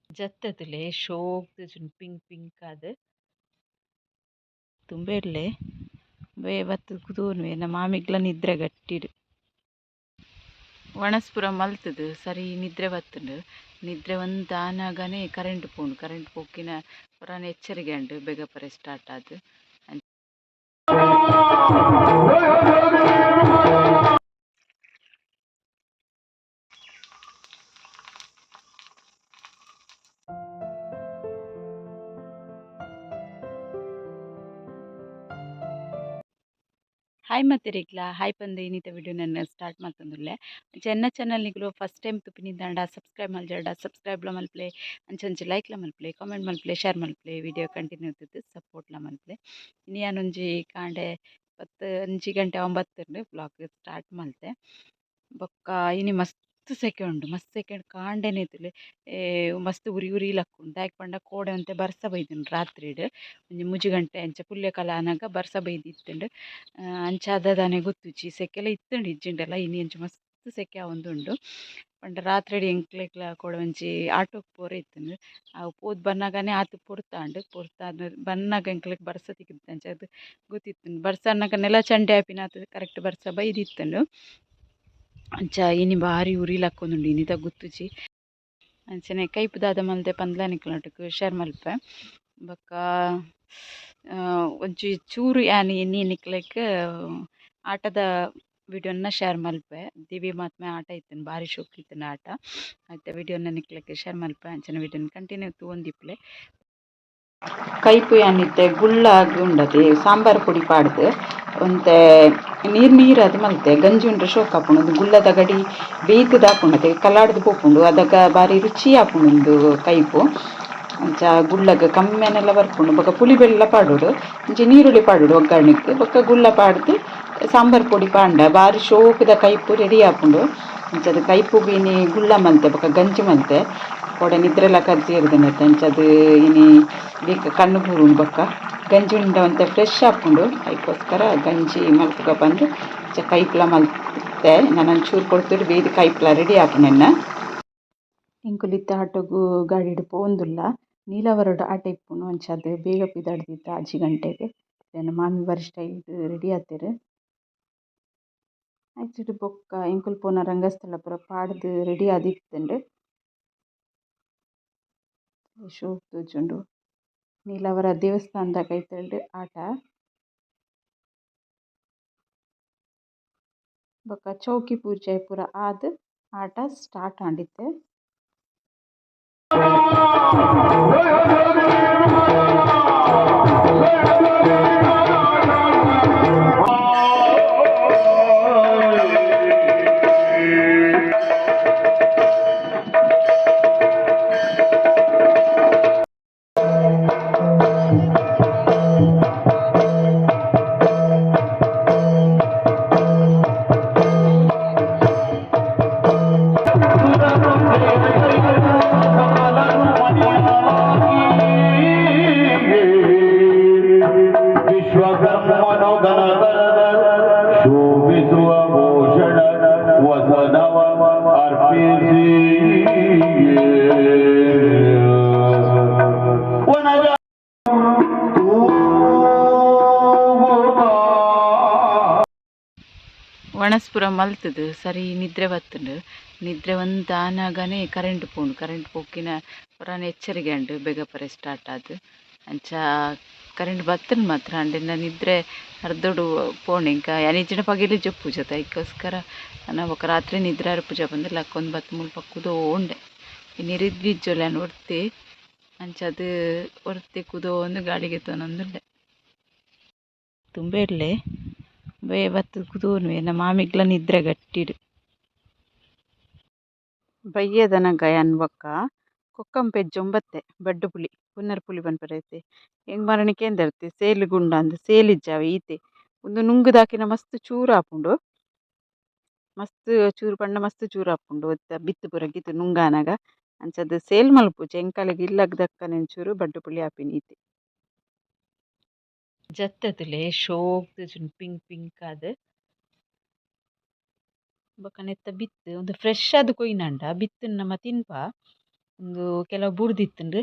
ಜತ್ತದಲೆ ಶೋಕ್ದು pink pink ಅದು ತುಂಬೆಡ್ಲೆ ಬೇ ಬತ್ತು ಕುದೂನ್ವೆ ನಮ್ಮ ಮಾಮಿಗ್ಲ ನಿದ್ರೆ ಗಟ್ಟಿಡು ವನಸ್ಪುರ ಮಲ್ತದು ಸರಿ ನಿದ್ರೆ ಬತ್ತುಂಡು ನಿದ್ರೆ ಒಂದು ತಾನಾಗನೇ ಕರೆಂಟ್ ಪೋಂಡು ಕರೆಂಟ್ ಪೋಕಿನ ಪುರಾಣ ಎಚ್ಚರಿಕೆ ಉಂಡು ಬೇಗ ಪರೆ ಸ್ಟಾರ್ಟ್ ಆದು ಹಾಯ್ ಮತ್ತೆ ರೇಗ್ಲಾ ಹಾಯ್ ಪಂದೆ ಇನ್ನಿತ ವಿಡಿಯೋ ನನ್ನ ಸ್ಟಾರ್ಟ್ ಮಾಡ್ತಂದುಲ್ಲೆ ಚೆನ್ನ ಚಾನಲ್ ನಿಗ್ಲು ಫಸ್ಟ್ ಟೈಮ್ ತುಪ್ಪಿನಿಂದ ಸಬ್ಸ್ಕ್ರೈಬ್ ಮಲ್ಜಾಡ ಸಬ್ಸ್ಕ್ರೈಬ್ಲ ಮಲ್ಪ್ಲೆ ಅಂಚಿ ಲೈಕ್ಲ ಮಲ್ಪ್ಲೆ ಕಾಮೆಂಟ್ ಮಲ್ಪ್ಲೆ ಶೇರ್ ಮಲ್ಪ್ಲೆ ವಿಡಿಯೋ ಕಂಟಿನ್ಯೂ ಇರ್ತದೆ ಸಪೋರ್ಟ್ಲ ಮಲ್ಪ್ಲೆ ಇನ್ನು ಯಾನೊಂಜಿ ಕಾಂಡೆ 10 ಗಂಟೆ 9 ಬ್ಲಾಗ್ ಸ್ಟಾರ್ಟ್ ಮಲ್ತೆ ಬೊಕ್ಕ ಇನಿ ಮಸ್ತ್ ಸೆಕೆ ಉಂಡು ಮಸ್ತ್ ಸೆಕೆ ಉಂಡು ಕಾಂಡೆನೆ ಇತ್ತುಲೆ ಮಸ್ತ್ ಉರಿ ಉರಿ ಲಕ್ಕುಂಡು ದಾಯೆ ಪಂಡ ಕೋಡೆ ಅಂತೆ ಬರ್ಸ ಬೈದುಂಡು ರಾತ್ರಿಡ್ ಒಂಜಿ ಮುಜಿ ಗಂಟೆ ಅಂಚ ಪುಲ್ಯ ಕಾಲ ಆನಾಗ ಬರ್ಸ ಬೈದಿತ್ತುಂಡು ಅಂಚ ಆದದಾನೆ ಗೊತ್ತುಜಿ ಸೆಕೆಲ ಇತ್ತುಂಡು ಇಜ್ಜಿಂಡಲ ಇನಿ ಅಂಚ ಮಸ್ತ್ ಸೆಕೆ ಆವೊಂದುಂಡು ಪಂಡ ರಾತ್ರಿಡ್ ಎಂಕ್ಲೆಗ್ಲ ಕೋಡೆ ಒಂಜಿ ಆಟೋಗ್ ಪೋರೆ ಇತ್ತುಂಡು ಅವು ಪೋದು ಬನ್ನಗನೆ ಆತು ಪೊರ್ತಾದ್ ಬನ್ನಗ ಎಂಕ್ಲೆಗ್ ಬರ್ಸ ತಿಕ್ಕುಂಡು ಅಂಚ ಅದು ಗೊತ್ತಿತ್ತುಂಡು ಬರ್ಸ ಅನ್ನಗ ನೆಲ ಚಂಡೆ ಆಪಿನ ಆತು ಕರೆಕ್ಟ್ ಬರ್ಸ ಬೈದಿತ್ತುಂಡು ಅಂಚ ಇನಿ ಬಾರಿ ಉರಿಲಕ್ಕೊಂದುಂಡು ಇನಿತ ಗುತ್ತುಜಿ ಅಂಚನೆ ಕೈಪು ದಾದ ಮಲ್ದೆ ಪಂದ್ಲಾನಿಕ್ಲನಟಕ್ ಶೇರ್ ಮಲ್ಪೆ ಬೊಕ್ಕ ಒಂಚಿ ಚೂರು ಯಾನ್ ಎನ್ನಿ ನಿಕ್ಲೆಗ್ ಆಟದ ವಿಡಿಯೋನ ಶೇರ್ ಮಲ್ಪೆ ದಿವ್ಯ ಮಾತ್ಮೆ ಆಟ ಇತ್ತುಂಡು ಬಾರಿ ಶೋಕ್ ಇತ್ತುಂಡು ಆಟ ಐತ ವಿಡಿಯೋನ ನಿಕ್ಲೆಗ್ ಶೇರ್ ಮಲ್ಪೆ ಅಂಚನೆ ವಿಡಿಯೋನ ಕಂಟಿನ್ಯೂ ತೂವೊಂದಿಪ್ಪುಲೆ ಕೈಪು ಯಾನಿತ್ತೆ ಗುಳ್ಳಾಗ್ ಉಂಡತೆ ಸಾಂಬಾರ್ ಪೊಡಿ ಪಾಡ್ದು ಒಂತೆ ನೀರ್ ಅದು ಮಲ್ತೆ ಗಂಜಿ ಉಂಡ್ರೆ ಶೋಕ್ ಆಪುಂಡು ಒಂದು ಗುಳ್ಳದ ಗಡಿ ಬೇಯ್ತುದು ಆಪುಂಡು ಕಲಾಡ್ದು ಪೋಪುಂಡು ಅದಕ್ಕ ಬಾರಿ ರುಚಿ ಆಪುಂಡು ಕೈಪು ಅಂಚ ಗುಳ್ಳಗ ಕಮ್ಮಿಯನೆಲ್ಲ ಬರ್ಪುಂಡು ಬೊಕ ಪುಳಿ ಬೆಲ್ಲ ಪಾಡೋಡು ಇಂಚ ನೀರುಳ್ಳಿ ಪಾಡೋಡು ಒಗ್ಗರ್ಣೆಗ್ ಬೊಕ ಗುಳ್ಳ ಪಾಡ್ದು ಸಾಂಬಾರ್ ಪೊಡಿ ಪಾಂಡ ಬಾರಿ ಶೋಕುದ ಕೈಪು ರೆಡಿ ಆಪುಂಡು ಅಂಚದ ಕೈಪುಗು ಇನಿ ಗುಳ್ಳ ಮಲ್ತೆ ಬೊಕ ಗಂಜಿ ಮಲ್ತೆ ಕೋಡೆ ನಿದ್ರೆಲ ಕರ್ಜಿರ್ದುಂಡತೆ ಅಂಚದು ಇನಿ ಬೇಗ ಕಣ್ಣು ಪೂರುಂಡು ಬೊಕ್ಕ ಗಂಜಿ ಉಂಡ ಒಂತೆ ಫ್ರೆಶ್ ಆಪುಂಡು ಅದಕ್ಕೋಸ್ಕರ ಗಂಜಿ ಮಲ್ಪುಗ ಬಂದು ಕೈಪ್ಲ ಮಲ್ತೆ ನಾನು ಒಂಚೂರು ಕೊಡ್ತೇನೆ ಬೇಯ್ದು ಕೈಪ್ಲ ರೆಡಿ ಆಪುನೆನ್ನ ಇಂಕುಲಿತ್ತ ಆಟೋಗು ಗಾಡಿಡ್ ಪೋಂದುಲ್ಲ ನೀಲಾವರಡು ಆಟ ಇಪ್ಪುನು ಅಂಚದು ಬೇಗ ಪಿದಾಡ್ದಿತ್ತ 6 ಗಂಟೆಗೆ ನನ್ನ ಮಾಮಿ ಬರಿಷ್ಟ ರೆಡಿ ಆತೆರ್ ಆಯ್ತು ಬೊಕ್ಕ ಇಂಕುಲು ಪೋನ ರಂಗಸ್ಥಳ ಪೂರ ಪಾಡ್ದು ರೆಡಿ ಆದಿತ್ತುಂಡು ಶೋಕ್ ತೋಜುಂಡು ನೀಲಾವರ ದೇವಸ್ಥಾನದ ಐತಲ್ಡ್ ಆಟ ಬೊಕ ಚೌಕಿ ಪೂಜೆ ಪೂರ ಆದ್ ಆಟ ಸ್ಟಾರ್ಟ್ ಆಂಡಿತ್ತೆ ವನಸ್ಪುರ ಮಲ್ತದು ಸರಿ ನಿದ್ರೆ ಬತ್ತುಂಡು ನಿದ್ರೆ ಒಂದು ತಾನಾಗನೇ ಕರೆಂಟ್ ಪೋಂಡು ಕರೆಂಟ್ ಪೋಕಿನ ಪುರಾಣ ಎಚ್ಚರಿಕೆ ಉಂಡು ಬೇಗ ಪರೆ ಸ್ಟಾರ್ಟ್ ಆದು ಅಂಚ ಕರೆಂಟ್ ಬತ್ತುಂಡು ಮಾತ್ರ ಅಂಡಿನ ನಿದ್ರೆ ಅರ್ಧೊಡು ಪೋಂಡು ಇಂಕ ಯಾನಿಜ್ಜಿನ ಪಗೆಲು ಜಪ್ಪುಜತೆ ಅದಕ್ಕೋಸ್ಕರ ನಾನು ಬೊಕ ರಾತ್ರಿ ನಿದ್ರೆ ಪೂಜೆ ಬಂದು ಲಕ್ಕೊಂದು ಬತ್ತು ಮುಲ್ಪ ಕುದೋ ಉಂಡೆ ಇನ್ನು ರಿದ್ವಿಜ್ಜೊಲೆನ್ ಒರ್ತಿ ಅಂಚದು ಒರ್ತಿ ಕುದೋ ಒಂದು ಗಾಡಿಗೆ ತೊನೊಂದುಂಡೆ ತುಂಬೆಡ್ಲೆ ಬೇ ಬತ್ತು ಕುದೂನ್ವೆ ನಮ್ಮ ಮಾಮಿಗ್ಲ ನಿದ್ರೆ ಗಟ್ಟಿಡು ಬಯ್ಯದನಗ ಯಾನ್ ಬೊಕ್ಕ ಕೊಕ್ಕಂ ಪೆಜ್ಜೊಂಬತ್ತೆ ಬಡ್ಡು ಪುಲಿ ಪುನ್ನರ್ ಪುಲಿ ಪನ್ಪರೈತೆ ಎಂಗ್ ಮರಣಿಕೆ ಎಂದರ್ತೆ ಸೇಲು ಗುಂಡ ಅಂದ್ ಸೇಲಿಜ್ಜಾವೆ ಈತೆ ಒಂದು ನುಂಗುದಾಕಿನ ಮಸ್ತ್ ಚೂರು ಆಪುಂಡು ಮಸ್ತ್ ಚೂರು ಪಂಡ ಮಸ್ತ್ ಚೂರು ಆಪುಂಡು ಬಿತ್ತು ಪೂರ ಗಿತ್ತು ನುಂಗಾನಾಗ ಅಂಚದು ಸೇಲ್ ಮಲ್ಪುಜಿ ಎಂಕಲೆಗ್ ಇಲ್ಲಗ್ ದಕ್ಕನೆ ಒಂಚೂರು ಬಡ್ಡು ಪುಲಿ ಆಪಿನ ಈತೆ ಜತ್ತದಲೆ ಶೋಕ್ದು ಪಿಂಕ್ ಪಿಂಕ್ ಅದು ಬೊಕ ನೆತ್ತ ಬಿತ್ತು ಒಂದು ಫ್ರೆಶ್ ಆದ್ ಕೊಯ್ನಂಡ ಬಿತ್ತುನ್ ನಮ ತಿನ್ಪ ಒಂದು ಕೆಲವು ಬೂರ್ದಿತ್ತುಂಡು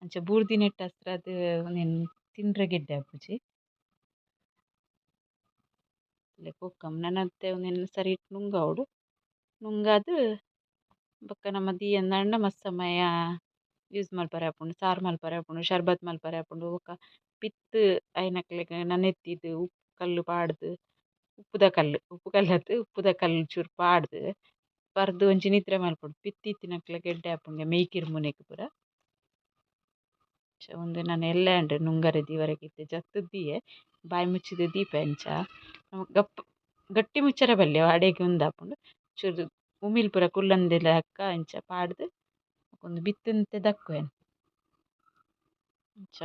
ಅಂಚ ಬೂರ್ದಿ ನೆಟ್ಟ ಹಸ್ರ ಅದು ಒಂದೆನ್ ತಿಂಡ್ರೆ ಗೆಡ್ಡೆ ಆಪುಜಿ ಕೊಕ್ಕಮ್ ನನ್ನತ್ತೆ ಒಂದೆನ್ ಸರಿ ನುಂಗವಡು ನುಂಗಾದ್ ಬೊಕ್ಕ ನಮ ದಿಯಂದಾಂಡ ಮಸ್ತ್ ಸಮಯ ಯೂಸ್ ಮಲ್ಪರೆ ಆಪುಂಡು ಸಾರು ಮಲ್ಪರೆ ಆಪುಂಡು ಶರ್ಬತ್ ಮಲ್ಪರೆ ಆಪುಂಡು ಬೊಕ್ಕ ಪಿತ್ ಐನಕ್ಲೆಗ್ ನನೆತ್ತಿದ್ ಉಪ್ಪು ಕಲ್ಲು ಪಾಡ್ದ್ ಉಪ್ಪು ಕಲ್ಲತ್ ಉಪ್ಪುದ ಕಲ್ಲು ಚೂರು ಪಾಡ್ದ್ ಬರ್ದು ಒಂಜಿ ನಿದ್ರೆ ಮಲ್ಪೊಡು ಪಿತ್ತಿತ್ತಿನಕ್ಲೆ ಗೆಡ್ಡೆ ಆಪುಂಡು ಮೇಯ್ಕಿರ್ ಮುನೆಗ್ ಪೂರ ಒಂದು ನಾನು ಎಲ್ಲೆ ಅಂಡ್ ನುಂಗರೆ ದೀವರೆಗಿತ್ತೆ ಜತ್ತುದ್ದಿಯೆ ಬಾಯಿ ಮುಚ್ಚಿದ ದೀಪ ಎಂಚ ಗಟ್ಟಿ ಮುಚ್ಚರ ಬಲ್ಲೆ ಅಡೆಗೆ ಉಂದಾಪುಂಡು ಚೂರು ಉಮಿಲ್ ಪೂರ ಕುಲ್ಲಂದೆಲ ಅಕ್ಕ ಎಂಚ ಪಾಡ್ದ್ ಒಂದು ಬಿತ್ತಂತೆ ದಕ್ಕುವೆನ್ ಅಂಚ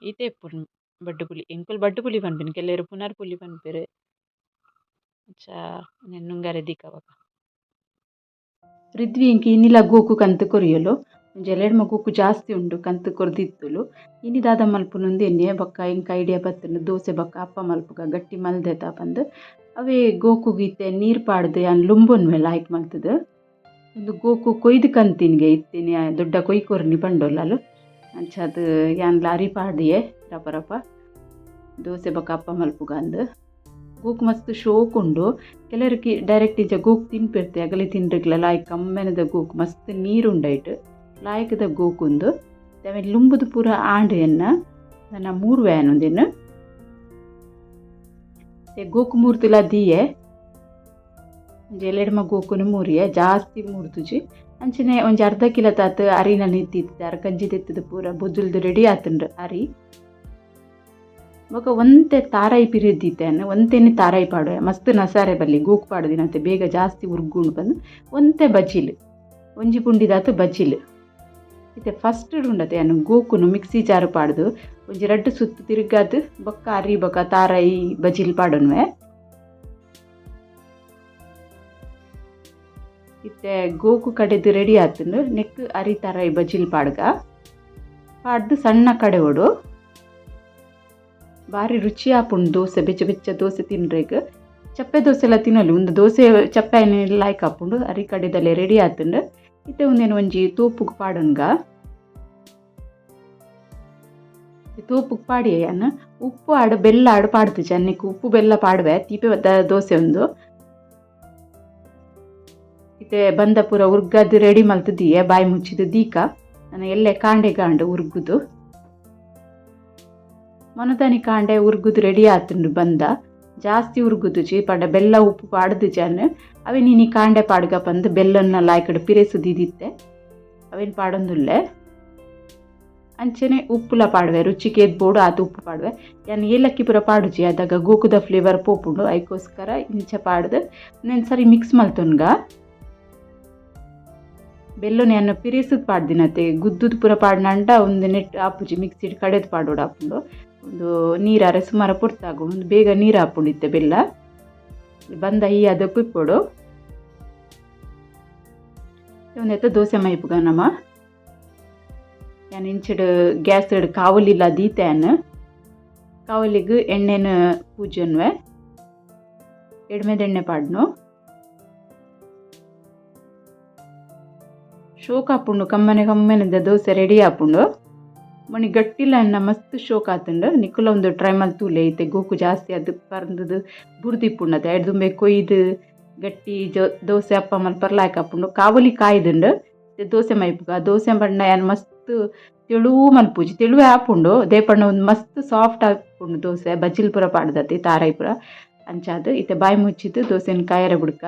ಈತೆ ಎಪ್ಪುಡು ಬಡ್ಡು ಪುಲಿ ಎಂಕುಲು ಬಡ್ಡು ಪುಲಿ ಪನ್ಪೆರ್ ಕೆಲವೆರು ಪುನರ್ ಪುಲಿ ಪನ್ಪೆರ್ ಅಂಚ ನುಂಗರೆ ದಿಕ್ಕವಕ ರಿದ್ವಿ ಎಂಕಿ ಇನ್ನಿಲ ಗೋಕು ಕಂತು ಕೊರಿಯಲು ಒಂಜಿ ಎಲೆಡ್ಮ ಗೋಕು ಜಾಸ್ತಿ ಉಂಡು ಕಂತು ಕೊರ್ದಿತ್ತುಲು ಇನಿ ದಾದ ಮಲ್ಪುನುಂದು ಎನ್ನೆ ಬೊಕ್ಕ ಎಂಕ ಐಡಿಯಾ ಬತ್ತುಂಡು ದೋಸೆ ಬೊಕ್ಕ ಅಪ್ಪ ಮಲ್ಪುಗ ಗಟ್ಟಿ ಮಲ್ದೆತ ಪಂದ್ ಅವೇ ಗೋಕುಗ್ ಇತ್ತೆ ನೀರು ಪಾಡ್ದು ಯಾನ್ ಲುಂಬುನ್ವೆ ಲಾಯ್ಕ್ ಮಲ್ತುದು ಒಂದು ಗೋಕು ಕೊಯ್ದು ಕಂತಿನ್ಗೆ ಇತ್ತಿನಿ ದೊಡ್ಡ ಕೊಯ್ಕೊರ್ನಿ ಪಂಡೊಲ್ಲಲು ಅಂಚ ಅದು ಯಾನ್ ಲಾರಿ ಪಾಡ್ದಿಯೆ ರಪ ರಪ ದೋಸೆ ಬೊಕ್ಕ ಅಪ್ಪ ಮಲ್ಪುಗ ಅಂದ್ ಗೋಕು ಮಸ್ತ್ ಶೋಕ್ ಉಂಡು ಕೆಲವರಿಗೆ ಡೈರೆಕ್ಟ್ ಇಜ್ಜ ಗೋಕು ತಿನ್ಪಿರ್ತೆ ಅಗಲಿ ತಿನ್ರಿಗ್ಲ ಲಾಯ್ಕ್ ಕಮ್ಮೆನದ ಗೋಕು ಮಸ್ತ್ ನೀರುಂಡೈಟ್ ಲಾಯ್ಕದ ಗೋಕುಂದು ಅವೆ ಲುಂಬುದು ಪೂರ ಆಂಡ್ ಎನ್ನ ನನ್ನ 3 ವ್ಯಾನ್ ಒಂದೆನ್ನು ಗೋಕು ಮೂರ್ತುಲ ದಿಯೆ ಒಂಜಿ ಎಲೆಡ್ಮ ಗೋಕುನು ಮೂರಿಯೆ ಜಾಸ್ತಿ ಮೂರ್ತುಜಿ ಅಂಚನೆ ಒಂಜಿ ಅರ್ಧ ಕಿಲೋ ತಾತು ಅರಿನ ನಿತ್ತಿತ್ತೆ ಅರ್ಕಂಜಿ ತೆತ್ತದು ಪೂರ ಬೊಜ್ಜುಲ್ದು ರೆಡಿ ಆತುಂಡು ಅರಿ ಬೊಕ ಒಂತೆ ತಾರಾಯಿ ಪಿರಿದಿತ್ತೇನು ಒಂತೆನಿ ತಾರಾಯಿ ಪಾಡುವೆ ಮಸ್ತ್ ನಸಾರೆ ಬಲ್ಲಿ ಗೋಕು ಪಾಡುದಿನಂತೆ ಬೇಗ ಜಾಸ್ತಿ ಉರ್ಗುಂಡು ಬಂದು ಒಂತೆ ಬಜ್ಜಿಲ್ ಒಂಜಿ ಪುಂಡಿದಾತು ಬಜ್ಜಿಲ್ ಇತ್ತೆ ಫಸ್ಟ್ ಉಂಡತೆ ಅನ್ನು ಗೋಕುನು ಮಿಕ್ಸಿ ಜಾರು ಪಾಡ್ದು ಒಂಜಿ 2 ಸುತ್ತು ತಿರುಗಾದ್ ಬೊಕ್ಕ ಅರಿ ಬೊಕ ತಾರಾಯಿ ಬಜ್ಜಿಲ್ ಪಾಡೊನ್ವೆ ಇತ್ತೆ ಗೋಕು ಕಡೆದು ರೆಡಿ ಆತುಂಡು ನೆಕ್ ಅರಿ ತಾರಾಯಿ ಬಜ್ಜಿಲ್ ಪಾಡ್ಗ ಪಾಡ್ದು ಸಣ್ಣ ಕಡೆ ಒಡು ಭಾರಿ ರುಚಿ ಆಪುಂಡು ದೋಸೆ ಬೆಚ್ಚ ಬೆಚ್ಚ ದೋಸೆ ತಿನ್ರೆಗ್ ಚಪ್ಪೆ ದೋಸೆ ಎಲ್ಲ ತಿನ್ನಲು ಒಂದು ದೋಸೆ ಚಪ್ಪೆ ಲಾಯ್ಕ್ ಆಪುಂಡು ಅರಿ ಕಡೆದಲ್ಲೇ ರೆಡಿ ಆತುಂಡು ಇತ್ತೆ ಒಂದೇನು ಒಂಜಿ ತೋಪುಗ್ ಪಾಡೊನ್ಗ ತೋಪುಗ್ ಪಾಡಿ ಅನ್ನ ಉಪ್ಪು ಆಡು ಬೆಲ್ಲ ಆಡು ಪಾಡ್ದು ಚೆನ್ನಕ್ಕೆ ಉಪ್ಪು ಬೆಲ್ಲ ಪಾಡುವೆ ತೀಪೆ ದೋಸೆ ಒಂದು ಇತ್ತೆ ಬಂದ ಪೂರ ಉರ್ಗದ್ದು ರೆಡಿ ಮಲ್ತದಿಯೆ ಬಾಯಿ ಮುಚ್ಚಿದು ದೀಕ ನಾನು ಎಲ್ಲೆ ಕಾಂಡೆ ಗಾಂಡು ಉರ್ಗುದು ಮೊನದನಿ ಕಾಂಡೆ ಉರ್ಗುದು ರೆಡಿ ಆತುಂಡು ಬಂದ ಜಾಸ್ತಿ ಉರ್ಗುದು ಚಿ ಪಂಡ ಬೆಲ್ಲ ಉಪ್ಪು ಪಾಡ್ದು ಜನ ಅವೆ ನೀನು ಕಾಂಡೆ ಪಾಡ್ಗ ಬಂದು ಬೆಲ್ಲನ್ನ ಲಾಯ್ಕಡು ಪಿರೆಸುದಿದ್ದಿತ್ತೆ ಅವೇನು ಪಾಡೊಂದುಲ್ಲೆ ಅಂಚನೆ ಉಪ್ಪುಲ ಪಾಡುವೆ ರುಚಿಗೆ ಎದ್ಬೋಡು ಆತು ಉಪ್ಪು ಪಾಡುವೆ ಯಾನು ಏಲಕ್ಕಿ ಪೂರ ಪಾಡುಜಿ ಅದಾಗ ಗೋಕುದ ಫ್ಲೇವರ್ ಪೋಪುಂಡು ಅದಕ್ಕೋಸ್ಕರ ಇಂಚ ಪಾಡ್ದು ನಾನು ಸರಿ ಮಿಕ್ಸ್ ಮಲ್ತೊನ್ಗ ಬೆಲ್ಲನ ಯಾನು ಪಿರೆಸುದು ಪಾಡ್ದಿನತೆ ಗುದ್ದುದು ಪೂರ ಪಾಡ್ನಂಡ ಒಂದು ನೆಟ್ ಆಪುಜಿ ಮಿಕ್ಸಿಡ್ ಕಡೆದು ಪಾಡೋಡು ಆಪುಂಡು ಒಂದು ನೀರಾರೆ ಸುಮಾರು ಪೊರ್ತಾಗು ಒಂದು ಬೇಗ ನೀರು ಹಾಪುಂಡಿತ್ತೆ ಬೆಲ್ಲ ಬಂದ ಈ ಅದಕ್ಕೂ ಇಪ್ಪೋಡು ಒಂದೆತ್ತ ದೋಸೆ ಮೈಪುಗ ನಮ್ಮ ಯಾನ್ ಇಂಚಡ್ ಗ್ಯಾಸ್ ಇಡ್ ಕಾವಲಿಲ್ಲ ದೀತೆನ್ ಕಾವಲಿಗೆ ಎಣ್ಣೆನ ಪೂಜನ್ವೆ ಎಡ್ಮೆದೆಣ್ಣೆ ಪಾಡ್ನು ಶೋಕ್ ಹಾಪುಂಡು ಕಮ್ಮನೆ ದೋಸೆ ರೆಡಿ ಹಾಪುಂಡು ಮಣಿ ಗಟ್ಟಿಲ್ಲ ಅನ್ನ ಮಸ್ತ್ ಶೋಕ್ ಆತುಂಡು ನಿಕ್ಕುಲ ಒಂದು ಟ್ರೈ ಮಲ್ತೂಲೆ ಐತೆ ಗೋಕು ಜಾಸ್ತಿ ಅದು ಪರ್ದದು ಬುರ್ದಿಪ್ಪುಂಡತೆ ಎಡ್ ದುಂಬೆ ಕೊಯ್ದು ಗಟ್ಟಿ ದೋಸೆ ಅಪ್ಪ ಮಲ್ಪರ್ ಲಾಯ್ಕ್ ಹಾಪುಂಡು ಕಾವಲಿ ಕಾಯ್ದುಂಡು ದೋಸೆ ಮೈಪುಗ ದೋಸೆ ಬಣ್ಣ ಯಾನ್ ಮಸ್ತ್ ತೆಳು ಮಲ್ಪುಜಿ ತೆಳುವೆ ಹಾಪುಂಡು ದೇಪಣ್ಣ ಒಂದು ಮಸ್ತ್ ಸಾಫ್ಟ್ ಹಾಪುಂಡು ದೋಸೆ ಬಜ್ಜಿಲ್ ಪೂರ ಪಾಡ್ದತಿ ತಾರಾಯಿ ಪೂರ ಅಂಚಾದು ಇತ್ತೆ ಬಾಯಿ ಮುಚ್ಚಿದ್ದು ದೋಸೆನ ಕಾಯರ ಬುಡ್ಕ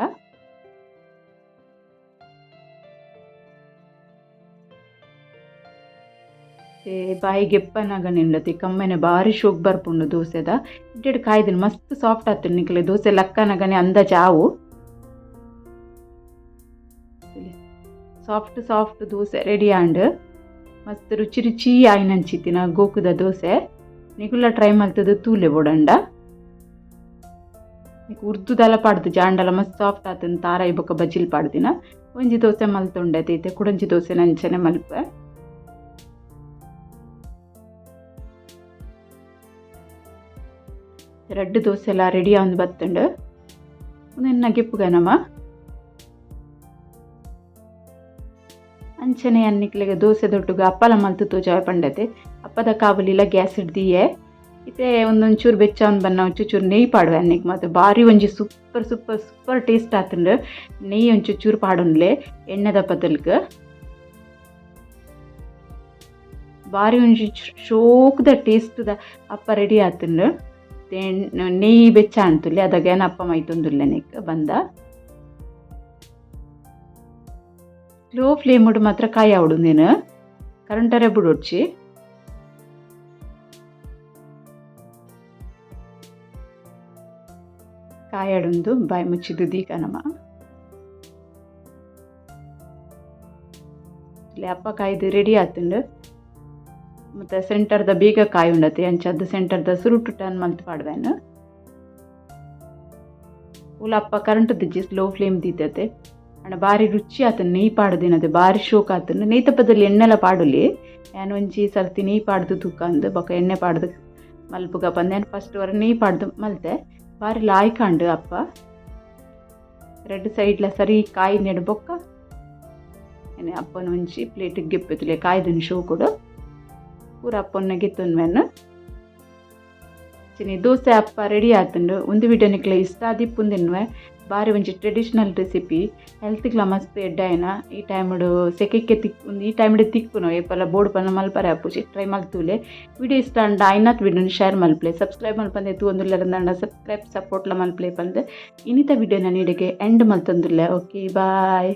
ಬಾಯಿ ಗೆಪ್ಪನಾಗ ನಿಂಡತಿ ಕಮ್ಮೆನೆ ಭಾರಿ ಶೋಕ್ ಬರ್ಪುಂಡು ದೋಸೆದ ಇಡ್ಡೆಡ್ ಕಾಯ್ದಿನ ಮಸ್ತ್ ಸಾಫ್ಟ್ ಆತು ನಿಕ್ಲೆ ದೋಸೆ ಲಕ್ಕನಗನೆ ಅಂದಾಜ ಆವು ಸಾಫ್ಟ್ ದೋಸೆ ರೆಡಿ ಆಂಡ್ ಮಸ್ತ್ ರುಚಿ ಆಯ್ನಂಚಿತ್ತಿನ ಗೋಕುದ ದೋಸೆ ನಿಗುಲ್ಲ ಟ್ರೈ ಮಲ್ತದು ತೂಲೆ ಬೋಡಂಡ ಉರ್ದುದಲ ಪಾಡ್ದು ಜಾಂಡಲ ಮಸ್ತ್ ಸಾಫ್ಟ್ ಆತನ ತಾರಾಯಿ ಬೊಕ್ಕ ಬಜ್ಜಿಲ್ ಪಾಡ್ದಿನ ಒಂಜಿ ದೋಸೆ ಮಲ್ತೊಂಡೈತೆ ಕುಡಂಜಿ ದೋಸೆ ನಂಚನೆ ಮಲ್ಪೆ ರಡ್ಡು ದೋಸೆ ಎಲ್ಲ ರೆಡಿ ಆಂದು ಬತ್ತುಂಡು ಒಂದೆನ್ನ ಗೆಪ್ಪುಗ ನಮ್ಮ ಅಂಚ ಅಂಚನೆ ಅನ್ನಿಕ್ಲೆಗೆ ದೋಸೆ ದೊಟ್ಟುಗ ಅಪ್ಪಲ ಮಲ್ತು ತೋಜಾವೆ ಪಂಡತೆ ಅಪ್ಪದ ಕಾವಲಿಲ ಗ್ಯಾಸ್ ಹಿಡ್ದಿಯೇ ಇತ್ತೆ ಒಂದೊಂಚೂರು ಬೆಚ್ಚ ಒಂದು ಬನ್ನ ಒಂಚೂರು ನೆಯ್ಯಿ ಪಾಡುವೆ ಅನ್ನಿಗೆ ಮತ್ತು ಭಾರಿ ಒಂಜಿ ಸೂಪರ್ ಟೇಸ್ಟ್ ಆತಂಡು ನೆಯ್ಯಿ ಒಂಚೂರು ಪಾಡುನ್ಲೆ ಎಣ್ಣೆದ ಬದಲ್ಗೆ ಭಾರಿ ಒಂಜಿ ಶೋಕ್ದ ಟೇಸ್ಟ್ದ ಅಪ್ಪ ರೆಡಿ ಆತಂಡು ನೆಯ್ಯಿ ಬೆಚ್ಚ ಅಂತುಲ್ಲೆ ಅದಾಗೇನ ಅಪ್ಪ ಮೈತೊಂದುಲ್ಲೆ ನೆಕ್ ಬಂದ ಸ್ಲೋ ಫ್ಲೇಮ್ ಉಡು ಮಾತ್ರ ಕಾಯಿ ಆವಡು ನೀನು ಕರೆಂಟರೇ ಬಿಡೋಡ್ಚಿ ಕಾಯಾಡುಂದು ಬಾಯಿ ಮುಚ್ಚಿದ್ದು ದೀಕನಮ ಇಲ್ಲಿ ಅಪ್ಪ ಕಾಯ್ದು ರೆಡಿ ಆತುಂಡು ಮತ್ತು ಸೆಂಟರ್ದ ಬೇಗ ಕಾಯಿ ಉಂಡತೆ ಅಂಚದ್ದು ಸೆಂಟರ್ದ ಸುರುಟು ಟರ್ನ್ ಮಲ್ತು ಪಾಡ್ವೇನು ಉಲ ಅಪ್ಪ ಕರೆಂಟ್ ದಿಜ್ಜಿ ಸ್ಲೋ ಫ್ಲೇಮ್ ದೀತತೆ ಅಣ್ಣ ಭಾರಿ ರುಚಿ ಆತನು ನೆಯ್ಯಿ ಪಾಡ್ದಿನದು ಭಾರಿ ಶೋಕ್ ಆತನು ನೆಯ್ಯಿ ತಪ್ಪದಲ್ಲಿ ಎಣ್ಣೆಲ್ಲ ಪಾಡುಲಿ ನಾನು ಒಂಜಿ ಸರ್ತಿ ನೆಯ್ಯಿ ಪಾಡ್ದು ತುಕ್ಕಂದು ಬೊಕ್ಕ ಎಣ್ಣೆ ಪಾಡ್ದು ಮಲ್ಪುಗ ಬಂದೇನು ಫಸ್ಟ್ ವರ ನೆಯ್ಯಿ ಪಾಡ್ದು ಮಲ್ತೆ ಭಾರಿ ಲಾಯ್ಕಂಡು ಅಪ್ಪ ರೆಡ್ ಸೈಡ್ಲ ಸರಿ ಕಾಯಿ ನೆಡು ಬೊಕ್ಕ ಏನೇ ಅಪ್ಪನ ಒಂಜಿ ಪ್ಲೇಟಿಗೆ ಗೆಪ್ಪೆತ್ತಲೆ ಕಾಯ್ದನು ಶೋ ಕೊಡು ಪೂರ ಅಪ್ಪನ ಗೆತ್ತೊನ್ವೇನು ಚಿನಿ ದೋಸೆ ಅಪ್ಪ ರೆಡಿ ಆತುಂಡು ಒಂದು ವಿಡಿಯೋ ನಿಕ್ಲೆ ಇಷ್ಟ ಆದಿಪ್ಪುಂದಿನ್ವೆ ಭಾರಿ ಒಂಜಿ ಟ್ರೆಡಿಷ್ನಲ್ ರೆಸಿಪಿ ಹೆಲ್ತ್ಗ್ಲ ಮಸ್ತ್ ಎಡ್ಡಾಯನ ಈ ಟೈಮಡು ಸೆಕೆಕ್ಕೆ ತಿಕ್ಕು ಈ ಟೈಮ್ಡು ತಿಕ್ಕುನು ಏಪಲ ಬೋರ್ಡ್ ಪನ್ನ ಮಲ್ಪರೆ ಅಪ್ಪುಜಿ ಟ್ರೈ ಮಲ್ತೂಲೆ ವಿಡಿಯೋ ಇಷ್ಟ ಅಂಡ ಐನತ್ ವಿಡಿಯೋನ ಶೇರ್ ಮಲ್ಪ್ಲೆ ಸಬ್ಸ್ಕ್ರೈಬ್ ಮಲ್ಪಂದೆ ತೂಂದುಲ್ಲೆರಂದ ಸಬ್ಸ್ಕ್ರೈಬ್ ಸಪೋರ್ಟ್ಲ ಮಲ್ಪ್ಲೆ ಪಂದೆ ಇನ್ನಿತ ವಿಡಿಯೋನ ನೀಡಿಗೆ ಎಂಡ್ ಮಲ್ತೊಂದುಲ್ಲೆ ಓಕೆ ಬಾಯ್.